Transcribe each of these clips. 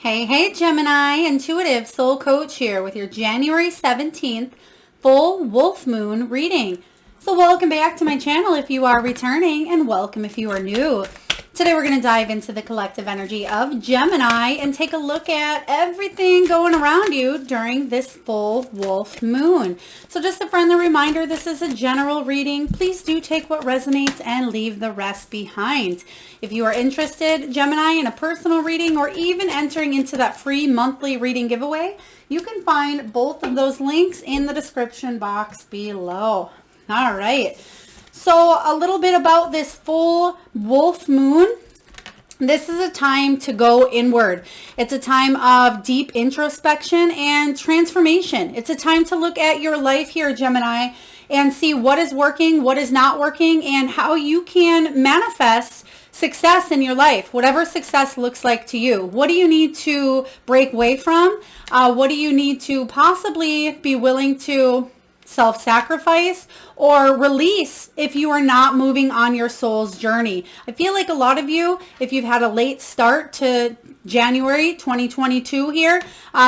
Hey, Gemini, intuitive soul coach here with your January 17th full wolf moon reading. So welcome back to my channel if you are returning, and welcome if you are new. Today we're going to dive into the collective energy of Gemini and take a look at everything going around you during this full wolf moon. So just a friendly reminder, this is a general reading. Please do take what resonates and leave the rest behind. If you are interested, Gemini, in a personal reading or even entering into that free monthly reading giveaway, you can find both of those links in the description box below. All right. So a little bit about this full wolf moon. This is a time to go inward. It's a time of deep introspection and transformation. It's a time to look at your life here, Gemini, and see what is working, what is not working, and how you can manifest success in your life, whatever success looks like to you. What do you need to break away from? What do you need to possibly be willing to self-sacrifice or release if you are not moving on your soul's journey? I feel like a lot of you, if you've had a late start to January 2022 here,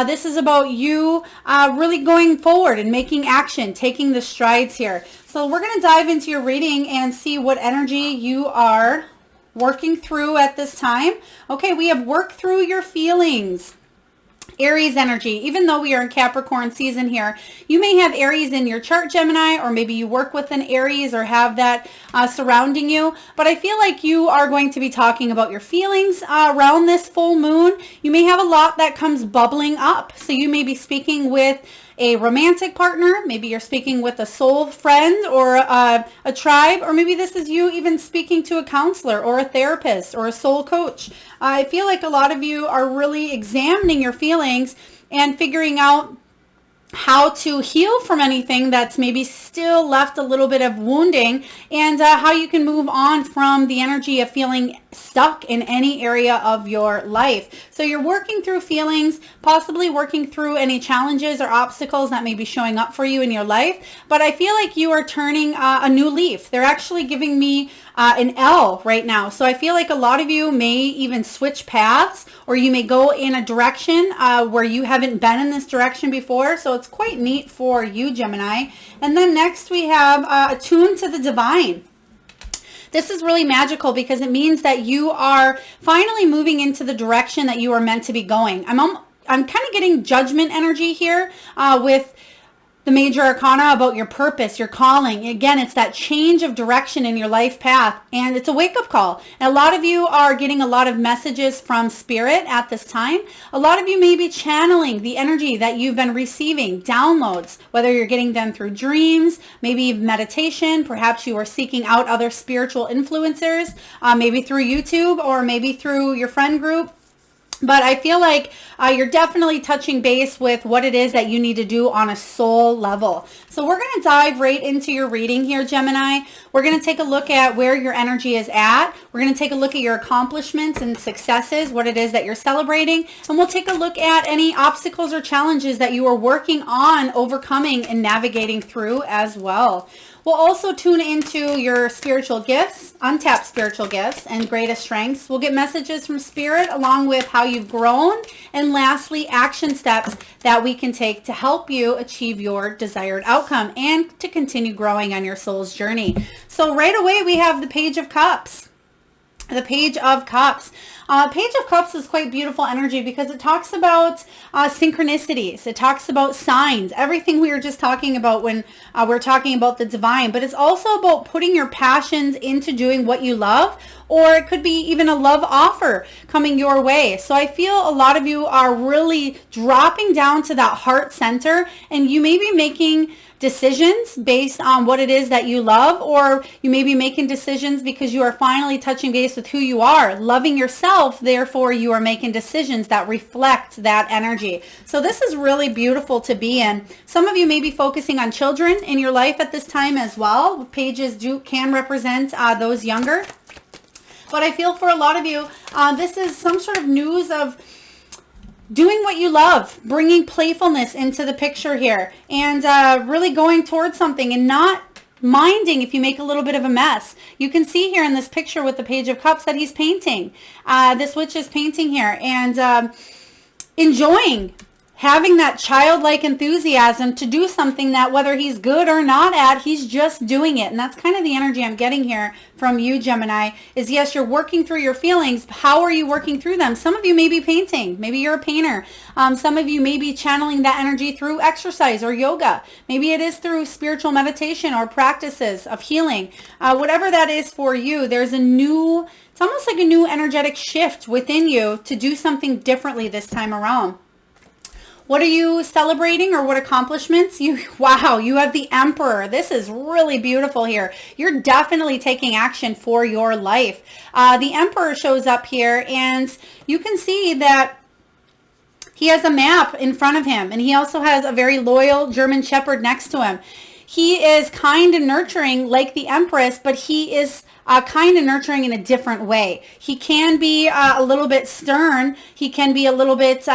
this is about you really going forward and making action, taking the strides here. So we're going to dive into your reading and see what energy you are working through at this time. Okay, we have worked through your feelings. Aries energy. Even though we are in Capricorn season here, you may have Aries in your chart, Gemini, or maybe you work with an Aries or have that surrounding you. But I feel like you are going to be talking about your feelings around this full moon. You may have a lot that comes bubbling up. So you may be speaking with a romantic partner, maybe you're speaking with a soul friend or a tribe, or maybe this is you even speaking to a counselor or a therapist or a soul coach. I feel like a lot of you are really examining your feelings and figuring out how to heal from anything that's maybe still left a little bit of wounding, and how you can move on from the energy of feeling stuck in any area of your life. So you're working through feelings, possibly working through any challenges or obstacles that may be showing up for you in your life. But I feel like you are turning a new leaf. They're actually giving me an L right now. So I feel like a lot of you may even switch paths, or you may go in a direction where you haven't been in this direction before. So it's quite neat for you, Gemini. And then next we have attuned to the divine. This is really magical because it means that you are finally moving into the direction that you are meant to be going. I'm kind of getting judgment energy here with the major arcana about your purpose, your calling. Again, it's that change of direction in your life path, and it's a wake-up call. And a lot of you are getting a lot of messages from spirit at this time. A lot of you may be channeling the energy that you've been receiving, downloads, whether you're getting them through dreams, maybe meditation, perhaps you are seeking out other spiritual influencers, maybe through YouTube or maybe through your friend group. But I feel like you're definitely touching base with what it is that you need to do on a soul level. So we're going to dive right into your reading here, Gemini. We're going to take a look at where your energy is at. We're going to take a look at your accomplishments and successes, what it is that you're celebrating. And we'll take a look at any obstacles or challenges that you are working on overcoming and navigating through as well. We'll also tune into your spiritual gifts, untapped spiritual gifts, and greatest strengths. We'll get messages from spirit along with how you've grown. And lastly, action steps that we can take to help you achieve your desired outcome and to continue growing on your soul's journey. So right away, we have the Page of Cups. The Page of Cups. Page of Cups is quite beautiful energy because it talks about synchronicities. It talks about signs, everything we were just talking about when we're talking about the divine. But it's also about putting your passions into doing what you love, or it could be even a love offer coming your way. So I feel a lot of you are really dropping down to that heart center, and you may be making decisions based on what it is that you love, or you may be making decisions because you are finally touching base with who you are, loving yourself. Therefore, you are making decisions that reflect that energy. So this is really beautiful to be in. Some of you may be focusing on children in your life at this time as well. Pages can represent those younger. But I feel for a lot of you, this is some sort of news of doing what you love, bringing playfulness into the picture here, and really going towards something and not minding if you make a little bit of a mess. You can see here in this picture with the Page of Cups that he's painting. This witch is painting here, and enjoying having that childlike enthusiasm to do something that whether he's good or not at, he's just doing it. And that's kind of the energy I'm getting here from you, Gemini, is yes, you're working through your feelings. How are you working through them? Some of you may be painting. Maybe you're a painter. Some of you may be channeling that energy through exercise or yoga. Maybe it is through spiritual meditation or practices of healing. Whatever that is for you, there's a new, it's almost like a new energetic shift within you to do something differently this time around. What are you celebrating, or what accomplishments? Wow, you have the Emperor. This is really beautiful here. You're definitely taking action for your life. The Emperor shows up here, and you can see that he has a map in front of him, and he also has a very loyal German Shepherd next to him. He is kind and nurturing like the Empress, but he is kind and nurturing in a different way. He can be a little bit stern. He can be a little bit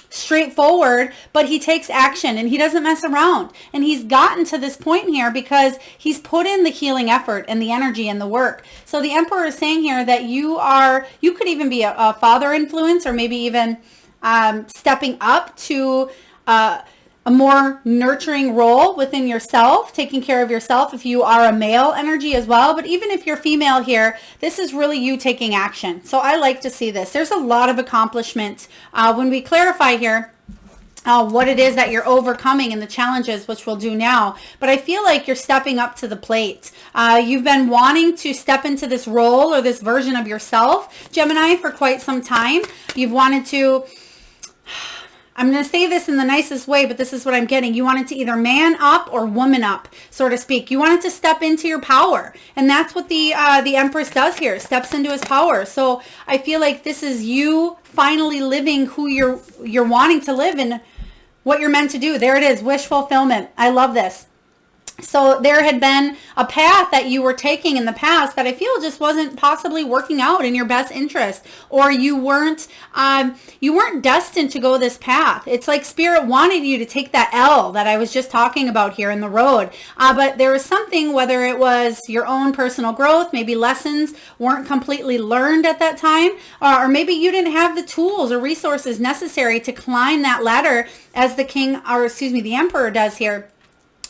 straightforward, but he takes action and he doesn't mess around. And he's gotten to this point here because he's put in the healing effort and the energy and the work. So the Emperor is saying here that you could even be a father influence, or maybe even stepping up to a more nurturing role within yourself, taking care of yourself if you are a male energy as well. But even if you're female here, this is really you taking action. So I like to see this. There's a lot of accomplishment when we clarify here what it is that you're overcoming and the challenges, which we'll do now. But I feel like you're stepping up to the plate. You've been wanting to step into this role or this version of yourself, Gemini, for quite some time. You've wanted to, I'm going to say this in the nicest way, but this is what I'm getting. You wanted to either man up or woman up, so to speak. You wanted to step into your power. And that's what the Empress does here, steps into his power. So I feel like this is you finally living who you're wanting to live and what you're meant to do. There it is, wish fulfillment. I love this. So there had been a path that you were taking in the past that I feel just wasn't possibly working out in your best interest, or you weren't destined to go this path. It's like Spirit wanted you to take that L that I was just talking about here in the road. But there was something, whether it was your own personal growth, maybe lessons weren't completely learned at that time, or maybe you didn't have the tools or resources necessary to climb that ladder as the Emperor does here.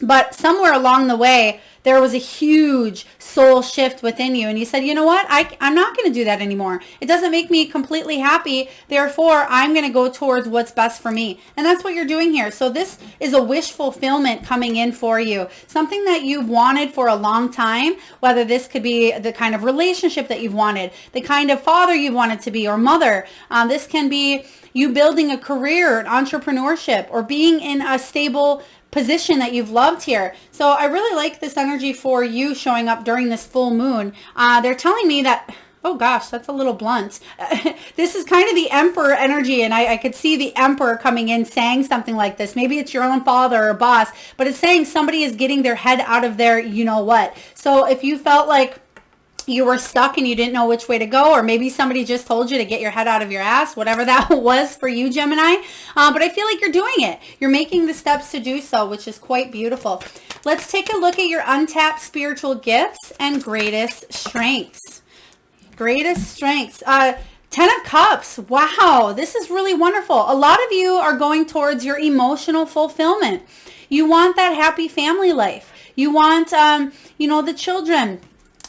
But somewhere along the way, there was a huge soul shift within you. And you said, you know what? I'm not going to do that anymore. It doesn't make me completely happy. Therefore, I'm going to go towards what's best for me. And that's what you're doing here. So this is a wish fulfillment coming in for you. Something that you've wanted for a long time, whether this could be the kind of relationship that you've wanted, the kind of father you've wanted to be, or mother. This can be you building a career, an entrepreneurship, or being in a stable position that you've loved here. So I really like this energy for you showing up during this full moon. They're telling me that, oh gosh, that's a little blunt. This is kind of the Emperor energy, and I could see the Emperor coming in saying something like this. Maybe it's your own father or boss, but it's saying somebody is getting their head out of their you know what. So if you felt like you were stuck and you didn't know which way to go, or maybe somebody just told you to get your head out of your ass, whatever that was for you, Gemini. But I feel like you're doing it. You're making the steps to do so, which is quite beautiful. Let's take a look at your untapped spiritual gifts and greatest strengths. Greatest strengths. 10 of Cups. Wow, this is really wonderful. A lot of you are going towards your emotional fulfillment. You want that happy family life. You want, the children.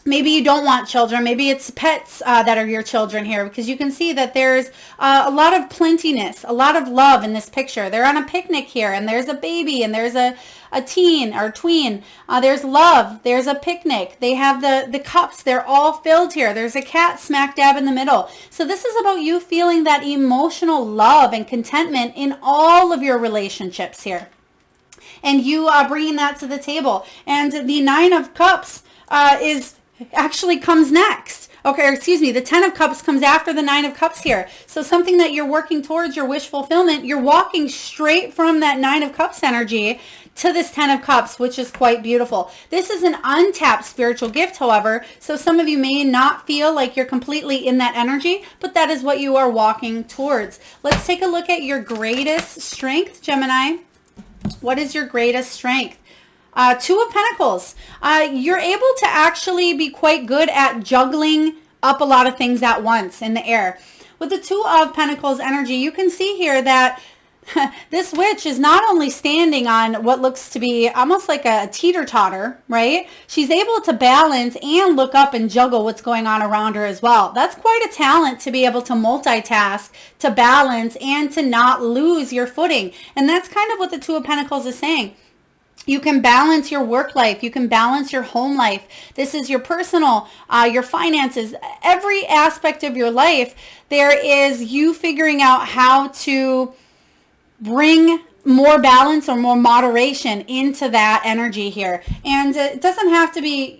Maybe you don't want children. Maybe it's pets that are your children here, because you can see that there's a lot of plentiness, a lot of love in this picture. They're on a picnic here, and there's a baby, and there's a teen or tween. There's love. There's a picnic. They have the cups. They're all filled here. There's a cat smack dab in the middle. So this is about you feeling that emotional love and contentment in all of your relationships here. And you bringing that to the table. And the 9 of Cups actually comes next. Okay, excuse me, the 10 of Cups comes after the 9 of Cups here. So something that you're working towards, your wish fulfillment, you're walking straight from that 9 of Cups energy to this 10 of Cups, which is quite beautiful. This is an untapped spiritual gift, however, so some of you may not feel like you're completely in that energy, but that is what you are walking towards. Let's take a look at your greatest strength, Gemini. What is your greatest strength? 2 of Pentacles. You're able to actually be quite good at juggling up a lot of things at once in the air. With the Two of Pentacles energy, you can see here that this witch is not only standing on what looks to be almost like a teeter-totter, right? She's able to balance and look up and juggle what's going on around her as well. That's quite a talent to be able to multitask, to balance, and to not lose your footing. And that's kind of what the Two of Pentacles is saying. You can balance your work life. You can balance your home life. This is your personal, your finances, every aspect of your life. There is you figuring out how to bring more balance or more moderation into that energy here. And it doesn't have to be,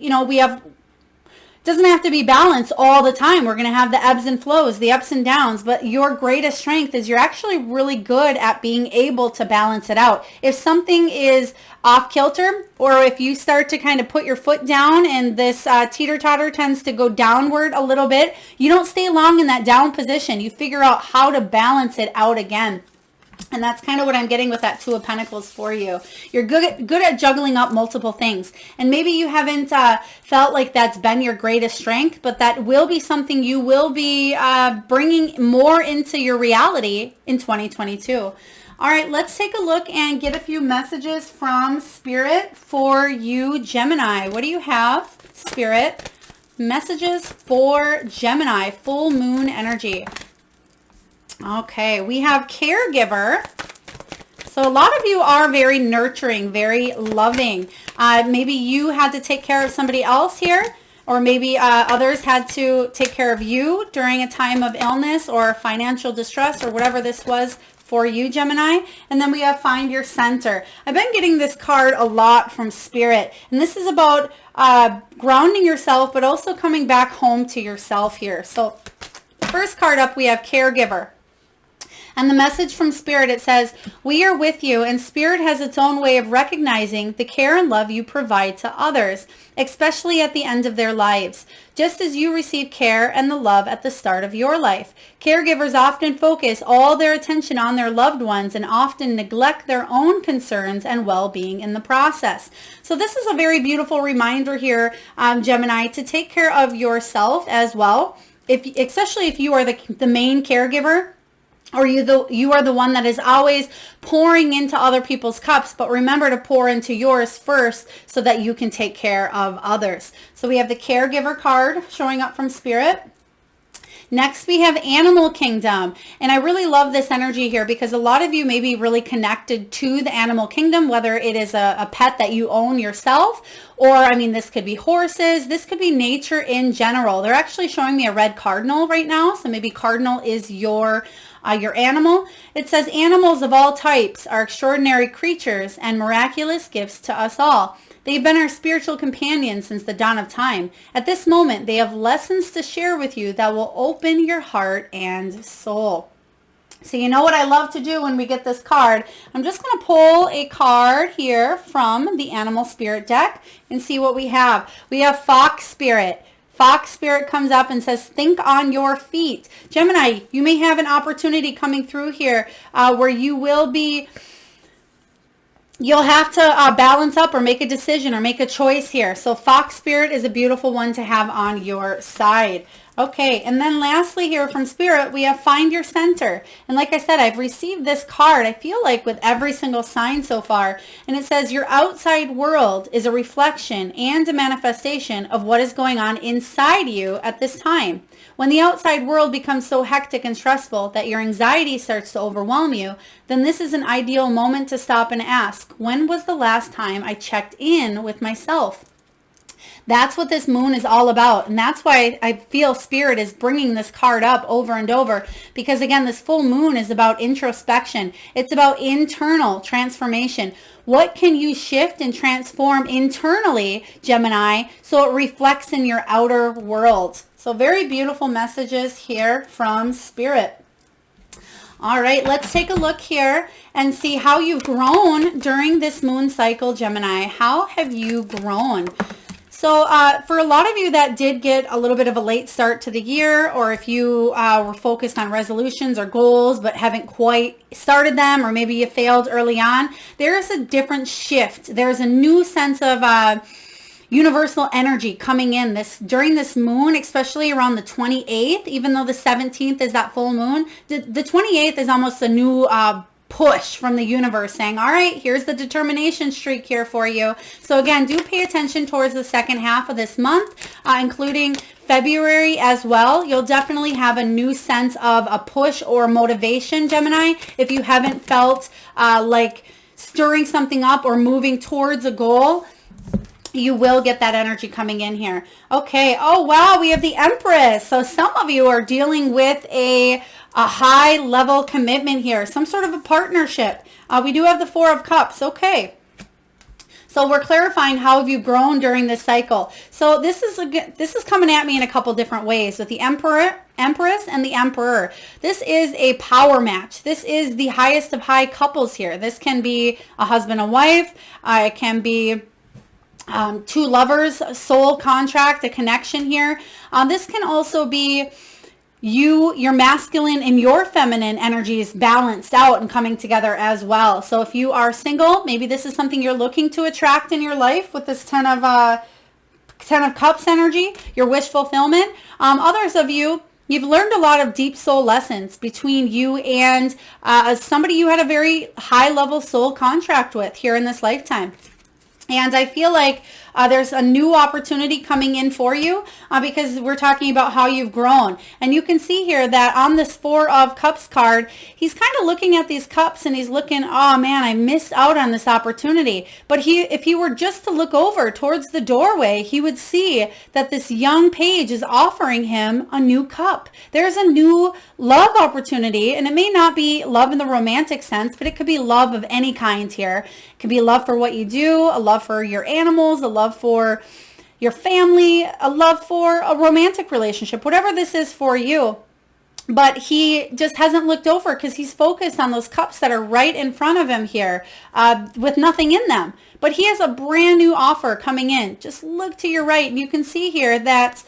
doesn't have to be balanced all the time. We're going to have the ebbs and flows, the ups and downs, but your greatest strength is you're actually really good at being able to balance it out. If something is off kilter, or if you start to kind of put your foot down and this teeter-totter tends to go downward a little bit, you don't stay long in that down position. You figure out how to balance it out again. And that's kind of what I'm getting with that Two of Pentacles for you. You're good at juggling up multiple things. And maybe you haven't felt like that's been your greatest strength, but that will be something you will be bringing more into your reality in 2022. All right, let's take a look and get a few messages from Spirit for you, Gemini. What do you have, Spirit? Messages for Gemini, full moon energy. Okay, we have Caregiver. So a lot of you are very nurturing, very loving. Maybe you had to take care of somebody else here, or maybe others had to take care of you during a time of illness or financial distress or whatever this was for you, Gemini. And then we have Find Your Center. I've been getting this card a lot from Spirit, and this is about grounding yourself, but also coming back home to yourself here. So first card up, we have Caregiver. And the message from Spirit, it says, we are with you, and Spirit has its own way of recognizing the care and love you provide to others, especially at the end of their lives, just as you receive care and the love at the start of your life. Caregivers often focus all their attention on their loved ones and often neglect their own concerns and well-being in the process. So this is a very beautiful reminder here, Gemini, to take care of yourself as well. Especially if you are the main caregiver, or you are the one that is always pouring into other people's cups, but remember to pour into yours first so that you can take care of others. So we have the Caregiver card showing up from Spirit. Next, we have Animal Kingdom. And I really love this energy here because a lot of you may be really connected to the animal kingdom, whether it is a pet that you own yourself, or, this could be horses. This could be nature in general. They're actually showing me a red cardinal right now. So maybe cardinal is your animal. It says animals of all types are extraordinary creatures and miraculous gifts to us all. They've been our spiritual companions since the dawn of time. At this moment, they have lessons to share with you that will open your heart and soul. So you know what I love to do when we get this card? I'm just going to pull a card here from the Animal Spirit deck and see what we have. We have Fox Spirit. Fox Spirit comes up and says, think on your feet. Gemini, you may have an opportunity coming through here where you'll have to balance up or make a decision or make a choice here. So Fox Spirit is a beautiful one to have on your side. Okay, and then lastly here from Spirit, we have Find Your Center. And like I said, I've received this card, I feel like, with every single sign so far. And it says, your outside world is a reflection and a manifestation of what is going on inside you at this time. When the outside world becomes so hectic and stressful that your anxiety starts to overwhelm you, then this is an ideal moment to stop and ask, when was the last time I checked in with myself? That's what this moon is all about. And that's why I feel Spirit is bringing this card up over and over. Because again, this full moon is about introspection. It's about internal transformation. What can you shift and transform internally, Gemini, so it reflects in your outer world? So very beautiful messages here from Spirit. All right, let's take a look here and see how you've grown during this moon cycle, Gemini. How have you grown? So for a lot of you that did get a little bit of a late start to the year, or if you were focused on resolutions or goals but haven't quite started them, or maybe you failed early on, there's a different shift. There's a new sense of, universal energy coming in during this moon, especially around the 28th, even though the 17th is that full moon. The 28th is almost a new push from the universe saying, all right, here's the determination streak here for you. So again, do pay attention towards the second half of this month, including February as well. You'll definitely have a new sense of a push or motivation, Gemini, if you haven't felt like stirring something up or moving towards a goal. You will get that energy coming in here. Okay. Oh, wow. We have the Empress. So some of you are dealing with a high level commitment here, some sort of a partnership. We do have the Four of Cups. Okay. So we're clarifying how have you grown during this cycle. So this is coming at me in a couple different ways with the Empress and the Emperor. This is a power match. This is the highest of high couples here. This can be a husband and wife. It can be two lovers, soul contract, a connection here. This can also be your masculine and your feminine energies balanced out and coming together as well. So if you are single, maybe this is something you're looking to attract in your life with this Ten of Cups energy, your wish fulfillment. Others of you, you've learned a lot of deep soul lessons between you and somebody you had a very high level soul contract with here in this lifetime. And I feel like there's a new opportunity coming in for you because we're talking about how you've grown. And you can see here that on this Four of Cups card, he's kind of looking at these cups and he's looking, oh man, I missed out on this opportunity. But if he were just to look over towards the doorway, he would see that this young page is offering him a new cup. There's a new love opportunity, and it may not be love in the romantic sense, but it could be love of any kind here. It could be love for what you do, a love for your animals, a love for your family, a love for a romantic relationship, whatever this is for you. But he just hasn't looked over because he's focused on those cups that are right in front of him here with nothing in them. But he has a brand new offer coming in. Just look to your right and you can see here that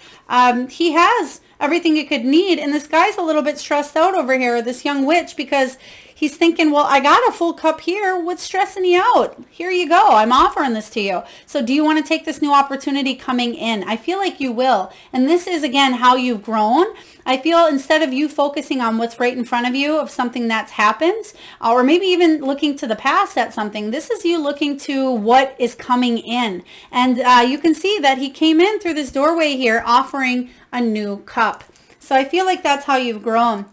he has everything you could need. And this guy's a little bit stressed out over here, this young witch, because he's thinking, well, I got a full cup here. What's stressing you out? Here you go. I'm offering this to you. So do you want to take this new opportunity coming in? I feel like you will. And this is, again, how you've grown. I feel instead of you focusing on what's right in front of you of something that's happened, or maybe even looking to the past at something, this is you looking to what is coming in. And you can see that he came in through this doorway here offering a new cup. So I feel like that's how you've grown.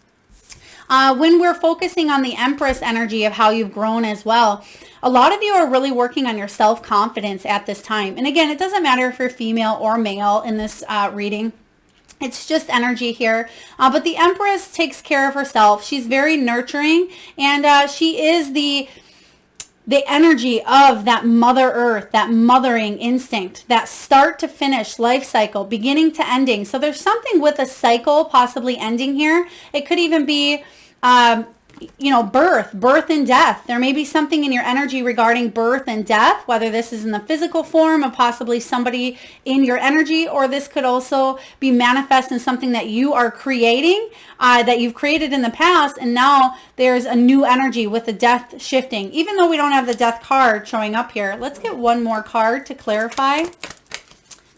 When we're focusing on the Empress energy of how you've grown as well, a lot of you are really working on your self-confidence at this time. And again, it doesn't matter if you're female or male in this reading. It's just energy here. But the Empress takes care of herself. She's very nurturing, and she is the energy of that Mother Earth, that mothering instinct, that start to finish life cycle, beginning to ending. So there's something with a cycle possibly ending here. It could even be, birth and death. There may be something in your energy regarding birth and death, whether this is in the physical form of possibly somebody in your energy, or this could also be manifest in something that you are creating, that you've created in the past, and now there's a new energy with the death shifting. Even though we don't have the death card showing up here, let's get one more card to clarify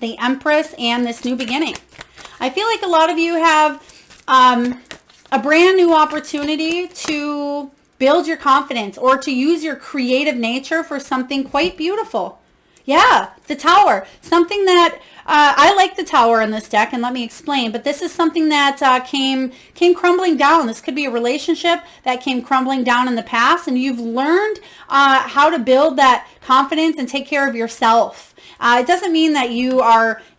the Empress and this new beginning. I feel like a lot of you have a brand new opportunity to build your confidence or to use your creative nature for something quite beautiful. Yeah, the Tower. Something that I like the Tower in this deck, and let me explain. But this is something that came crumbling down. This could be a relationship that came crumbling down in the past, and you've learned how to build that confidence and take care of yourself. It doesn't mean that you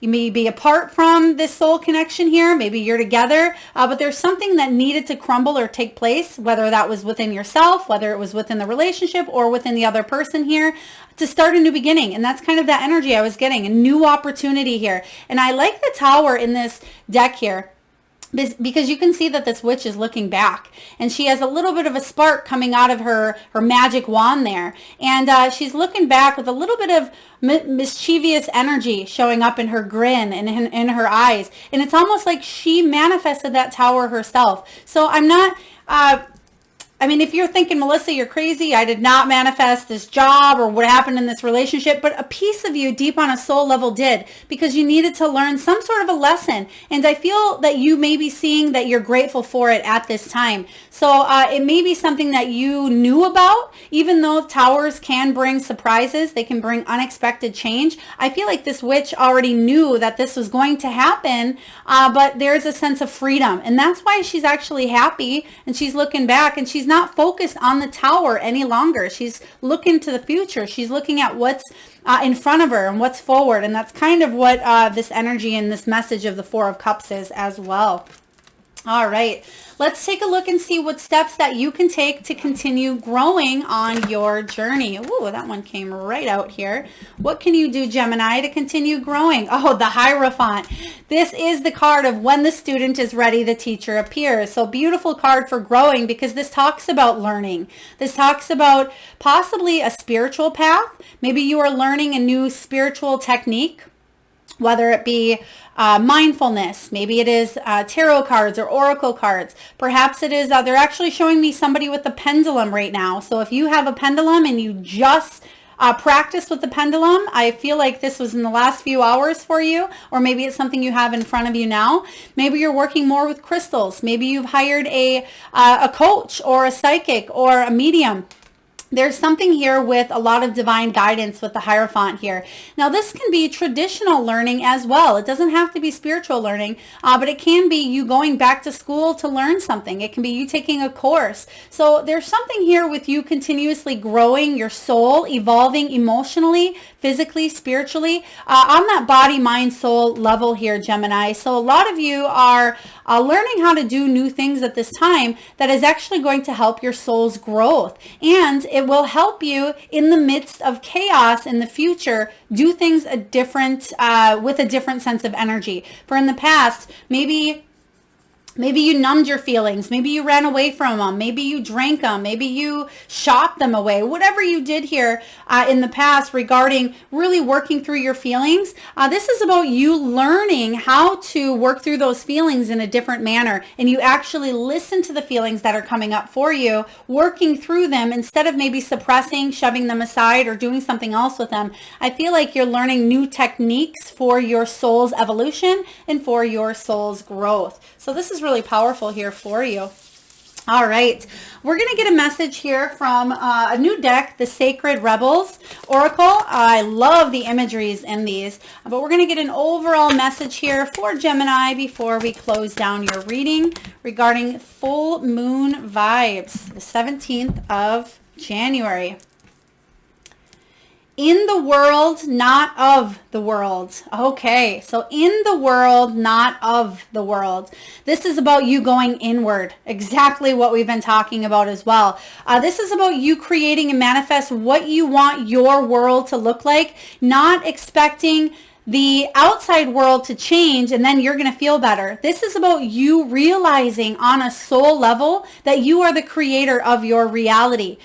may be apart from this soul connection here. Maybe you're together, but there's something that needed to crumble or take place, whether that was within yourself, whether it was within the relationship or within the other person here, to start a new beginning. And that's kind of that energy I was getting, a new opportunity here. And I like the Tower in this deck here, because you can see that this witch is looking back, and she has a little bit of a spark coming out of her magic wand there, and she's looking back with a little bit of mischievous energy showing up in her grin and in her eyes, and it's almost like she manifested that Tower herself. So I'm not I mean, if you're thinking, Melissa, you're crazy, I did not manifest this job or what happened in this relationship, but a piece of you deep on a soul level did, because you needed to learn some sort of a lesson. And I feel that you may be seeing that you're grateful for it at this time. So it may be something that you knew about, even though towers can bring surprises, they can bring unexpected change. I feel like this witch already knew that this was going to happen, but there's a sense of freedom. And that's why she's actually happy, and she's looking back, and she's not focused on the tower any longer. She's looking to the future. She's looking at what's in front of her and what's forward. And that's kind of what this energy and this message of the Four of Cups is as well. All right, let's take a look and see what steps that you can take to continue growing on your journey. Ooh, that one came right out here. What can you do, Gemini, to continue growing? Oh, the Hierophant. This is the card of when the student is ready, the teacher appears. So beautiful card for growing, because this talks about learning. This talks about possibly a spiritual path. Maybe you are learning a new spiritual technique, whether it be mindfulness, maybe it is tarot cards or oracle cards. Perhaps it is, they're actually showing me somebody with a pendulum right now. So if you have a pendulum and you just practice with the pendulum, I feel like this was in the last few hours for you, or maybe it's something you have in front of you now. Maybe you're working more with crystals. Maybe you've hired a coach or a psychic or a medium. There's something here with a lot of divine guidance with the Hierophant here. Now, this can be traditional learning as well. It doesn't have to be spiritual learning, but it can be you going back to school to learn something. It can be you taking a course. So there's something here with you continuously growing your soul, evolving emotionally, physically, spiritually, on that body, mind, soul level here, Gemini. So a lot of you are learning how to do new things at this time that is actually going to help your soul's growth. And it will help you in the midst of chaos in the future do things with a different sense of energy. For in the past, maybe you numbed your feelings. Maybe you ran away from them. Maybe you drank them. Maybe you shot them away. Whatever you did here in the past regarding really working through your feelings, this is about you learning how to work through those feelings in a different manner. And you actually listen to the feelings that are coming up for you, working through them instead of maybe suppressing, shoving them aside, or doing something else with them. I feel like you're learning new techniques for your soul's evolution and for your soul's growth. So this is really powerful here for you. All right, we're going to get a message here from a new deck, the Sacred Rebels Oracle. I love the imageries in these, but we're going to get an overall message here for Gemini before we close down your reading regarding full moon vibes, the 17th of January. In the world, not of the world. Okay, so in the world, not of the world. This is about you going inward, exactly what we've been talking about as well. This is about you creating and manifest what you want your world to look like, not expecting the outside world to change and then you're going to feel better. This is about you realizing on a soul level that you are the creator of your reality.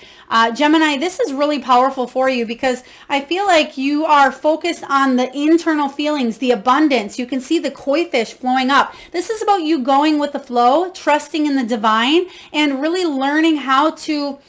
Gemini, this is really powerful for you because I feel like you are focused on the internal feelings, the abundance. You can see the koi fish flowing up. This is about you going with the flow, trusting in the divine, and really learning how to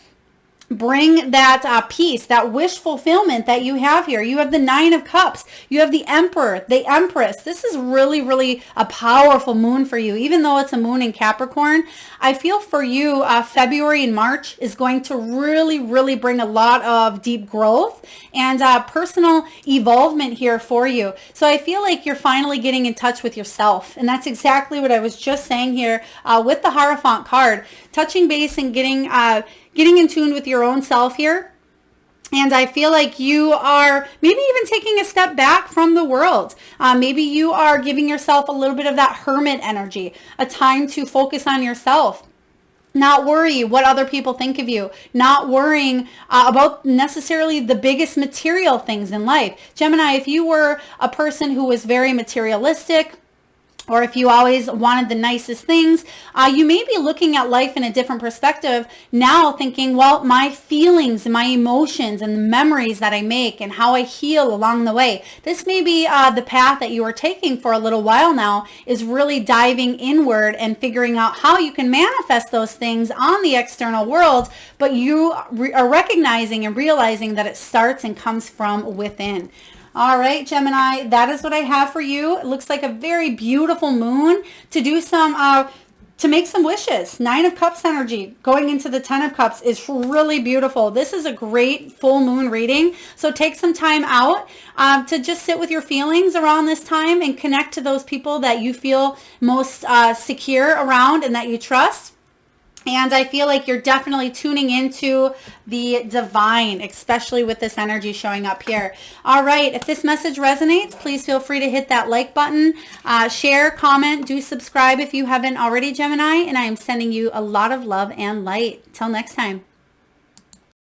bring that peace, that wish fulfillment that you have here. You have the Nine of Cups. You have the Emperor, the Empress. This is really, really a powerful moon for you. Even though it's a moon in Capricorn, I feel for you, February and March is going to really, really bring a lot of deep growth and personal evolvement here for you. So I feel like you're finally getting in touch with yourself. And that's exactly what I was just saying here with the Hierophant card. Touching base and getting in tune with your own self here. And I feel like you are maybe even taking a step back from the world. Maybe you are giving yourself a little bit of that hermit energy, a time to focus on yourself. Not worry what other people think of you. Not worrying about necessarily the biggest material things in life. Gemini, if you were a person who was very materialistic, or if you always wanted the nicest things, you may be looking at life in a different perspective now, thinking, well, my feelings and my emotions and the memories that I make and how I heal along the way. This may be the path that you are taking for a little while now, is really diving inward and figuring out how you can manifest those things on the external world, but you are recognizing and realizing that it starts and comes from within. All right, Gemini, that is what I have for you. It looks like a very beautiful moon to do some, to make some wishes. 9 of Cups energy going into the 10 of Cups is really beautiful. This is a great full moon reading. So take some time out to just sit with your feelings around this time and connect to those people that you feel most secure around and that you trust. And I feel like you're definitely tuning into the divine, especially with this energy showing up here. All right. If this message resonates, please feel free to hit that like button, share, comment, do subscribe if you haven't already, Gemini. And I am sending you a lot of love and light. Till next time.